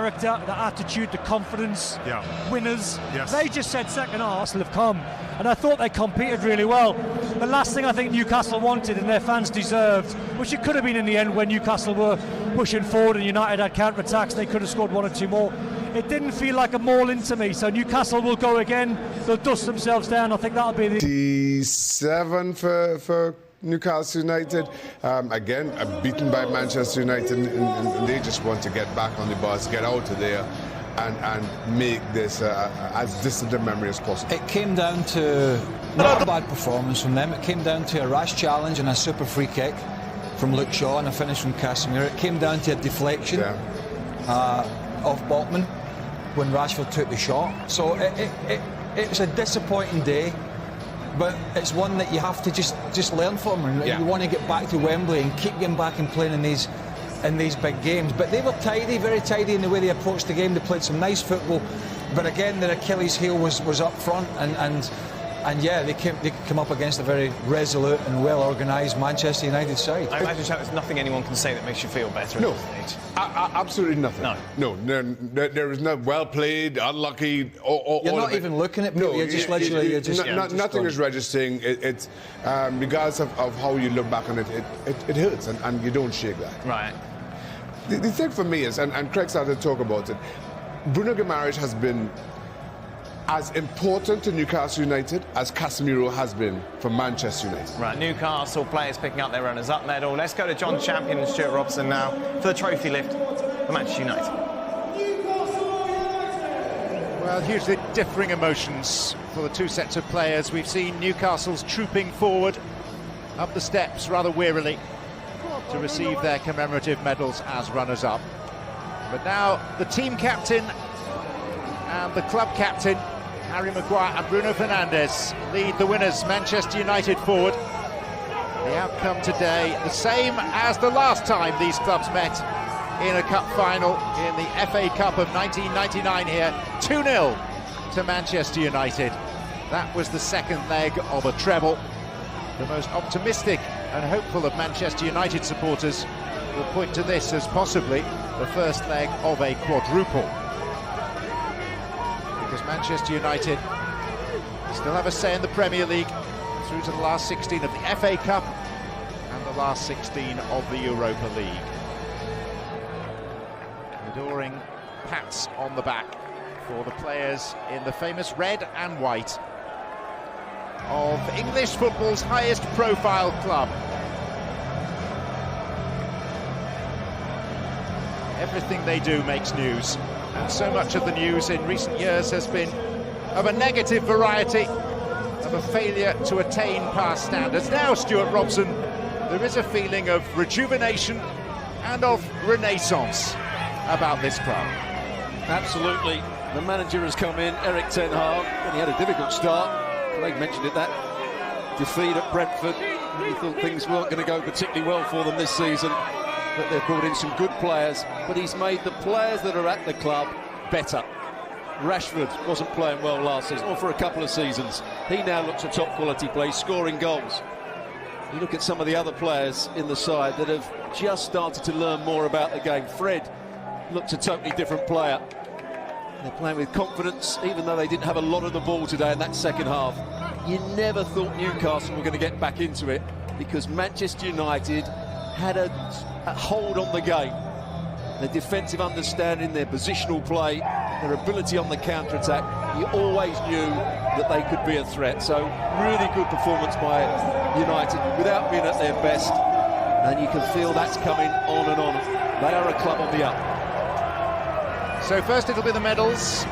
character, the attitude, the confidence, winners. Yes. They just said second half have come, and I thought they competed really well. The last thing I think Newcastle wanted and their fans deserved, which it could have been in the end when Newcastle were pushing forward and United had counter-attacks, they could have scored one or two more. It didn't feel like a maul-in to me, so Newcastle will go again. They'll dust themselves down. I think that'll be the 7 for Newcastle United. Again, beaten by Manchester United, and they just want to get back on the bus, get out of there, and make this as distant a memory as possible. It came down to not a bad performance from them. It came down to a rash challenge and a super free kick from Luke Shaw and a finish from Casemiro. It came down to a deflection off Botman when Rashford took the shot. So it was a disappointing day, but it's one that you have to just learn from, and you want to get back to Wembley and keep getting back and playing in these big games. But they were tidy, very tidy in the way they approached the game. They played some nice football, but again their Achilles heel was up front, and yeah, they come up against a very resolute and well-organised Manchester United side. I imagine there's nothing anyone can say that makes you feel better No, at this stage. Absolutely nothing. No, there is not well played, unlucky. You're not even looking at people. You're just literally. Nothing is registering. It's regardless of how you look back on it, it hurts, and you don't shake that. Right. The thing for me is, and Craig started to talk about it, Bruno Guimaraes has been as important to Newcastle United as Casemiro has been for Manchester United. Right, Newcastle players picking up their runners-up medal. Let's go to John Champion and Stuart Robson now for the trophy lift for Manchester United. Well, hugely differing emotions for the two sets of players. We've seen Newcastle's trooping forward up the steps rather wearily to receive their commemorative medals as runners-up. But now the team captain and the club captain, Harry Maguire and Bruno Fernandes, lead the winners, Manchester United, forward. The outcome today, the same as the last time these clubs met in a cup final in the FA Cup of 1999 here. 2-0 to Manchester United. That was the second leg of a treble. The most optimistic and hopeful of Manchester United supporters will point to this as possibly the first leg of a quadruple. Because Manchester United still have a say in the Premier League through to the last 16 of the FA Cup and the last 16 of the Europa League. Adoring pats on the back for the players in the famous red and white of English football's highest profile club. Everything they do makes news, and so much of the news in recent years has been of a negative variety, of a failure to attain past standards. Now, Stuart Robson, there is a feeling of rejuvenation and of renaissance about this club. Absolutely. The manager has come in, Eric Ten Hag, and he had a difficult start. Craig mentioned it, that defeat at Brentford. He thought things weren't going to go particularly well for them this season, but they've brought in some good players, but he's made the players that are at the club better. Rashford wasn't playing well last season, or for a couple of seasons. He now looks a top quality player, scoring goals. You look at some of the other players in the side that have just started to learn more about the game. Fred looks a totally different player. They're playing with confidence, even though they didn't have a lot of the ball today in that second half. You never thought Newcastle were going to get back into it, because Manchester United had a hold on the game. Their defensive understanding, their positional play, their ability on the counter-attack, you always knew that they could be a threat. So really good performance by United without being at their best, and you can feel that's coming on and on. They are a club on the up. So first it'll be the medals.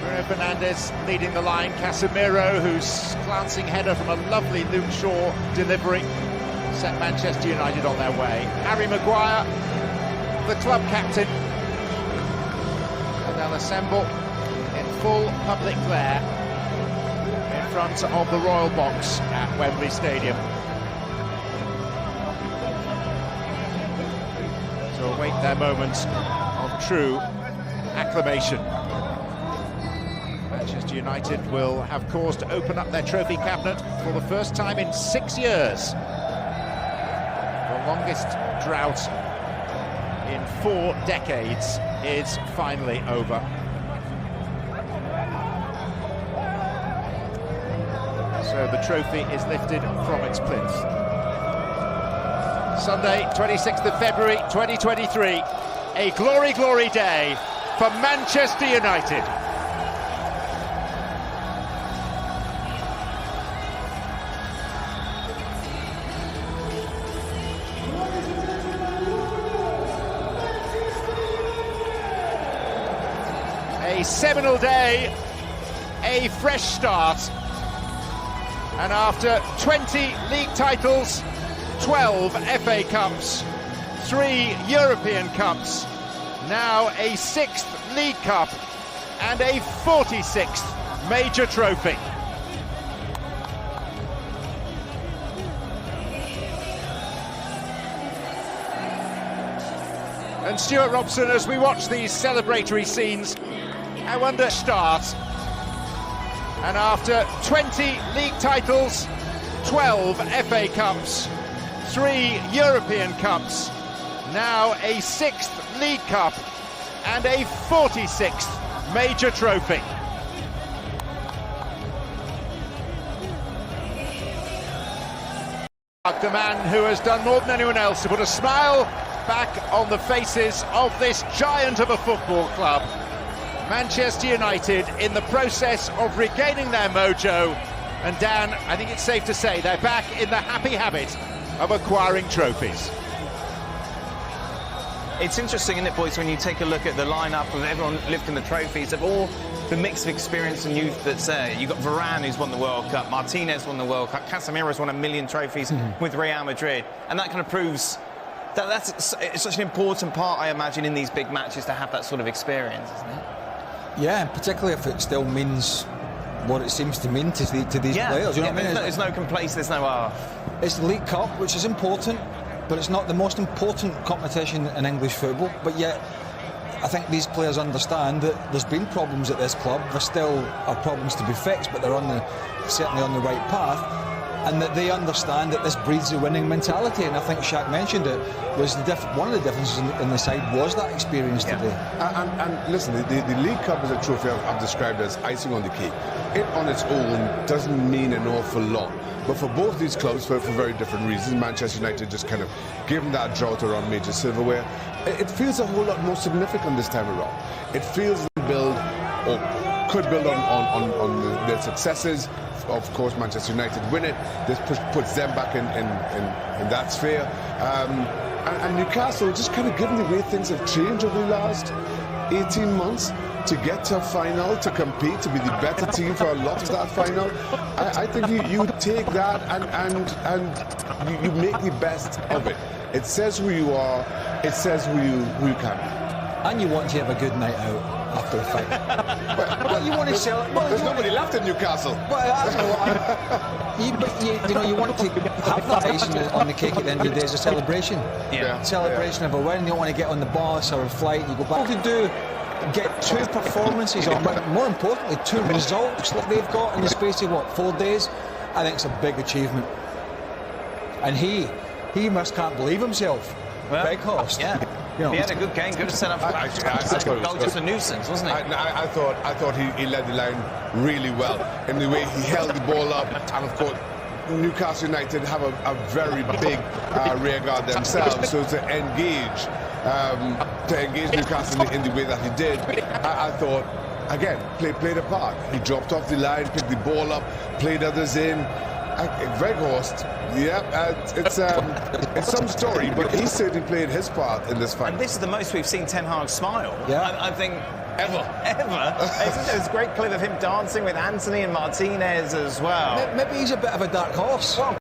Bruno Fernandes leading the line. Casemiro, whose glancing header from a lovely Luke Shaw delivery set Manchester United on their way. Harry Maguire, the club captain, and they'll assemble in full public glare in front of the Royal Box at Wembley Stadium to await their moment of true acclamation. Manchester United will have cause to open up their trophy cabinet for the first time in 6 years. The longest drought in 4 decades is finally over. So the trophy is lifted from its plinth. Sunday, 26th of February 2023, a glory, glory day for Manchester United. A seminal day, a fresh start, and after 20 league titles, 12 FA Cups, 3 European Cups, now a 6th League Cup and a 46th major trophy. And Stuart Robson, as we watch these celebratory scenes, I wonder start. And after 20 league titles, 12 FA Cups, 3 European Cups, now a 6th League Cup and a 46th major trophy. The man who has done more than anyone else to put a smile back on the faces of this giant of a football club. Manchester United in the process of regaining their mojo, and Dan, I think it's safe to say they're back in the happy habit of acquiring trophies. It's interesting, isn't it, boys, when you take a look at the lineup of everyone lifting the trophies, of all the mix of experience and youth that's there. You've got Varane, who's won the World Cup, Martinez won the World Cup, Casemiro's won 1 million trophies with Real Madrid, and that kind of proves that it's such an important part, I imagine, in these big matches to have that sort of experience, isn't it? Yeah, and particularly if it still means what it seems to mean to these players. You know what I mean? There's no complaints, there's no... It's the League Cup, which is important, but it's not the most important competition in English football. But yet, I think these players understand that there's been problems at this club. There still are problems to be fixed, but they're certainly on the right path. And that they understand that this breeds a winning mentality. And I think Shaq mentioned it. Was one of the differences in the side was that experience today. And listen, the League Cup is a trophy I've described as icing on the cake. It on its own doesn't mean an awful lot. But for both these clubs, for very different reasons, Manchester United just kind of given that drought around major silverware, it feels a whole lot more significant this time around. It feels they build, or could build on their successes. Of course, Manchester United win it. This puts them back in that sphere. And Newcastle, just kind of given the way things have changed over the last 18 months, to get to a final, to compete, to be the better team for a lot of that final, I think you take that and you make the best of it. It says who you are. It says who you can be. And you want to have a good night out after the fight. But you want to sell. Well, there's nobody left in Newcastle. Well, you want to have that icing on the cake at the end of the day as a celebration. Yeah. Celebration of a win. You don't want to get on the bus or a flight. You go back to get 2 performances, or more importantly, 2 results that they've got in the space of 4 days. I think it's a big achievement. And he can't believe himself. Well, Weghorst. Yeah. He had a good game, good set up. Goal, just a nuisance, wasn't it? I thought he led the line really well in the way he held the ball up, and of course Newcastle United have a very big rear guard themselves, so to engage Newcastle in the way that he did, I thought again played a part. He dropped off the line, picked the ball up, played others in. Weghorst, it's some story, but he certainly played his part in this fight. And this is the most we've seen Ten Hag smile. Yeah. I think ever. There's a great clip of him dancing with Anthony and Martinez as well. Maybe he's a bit of a dark horse. Well,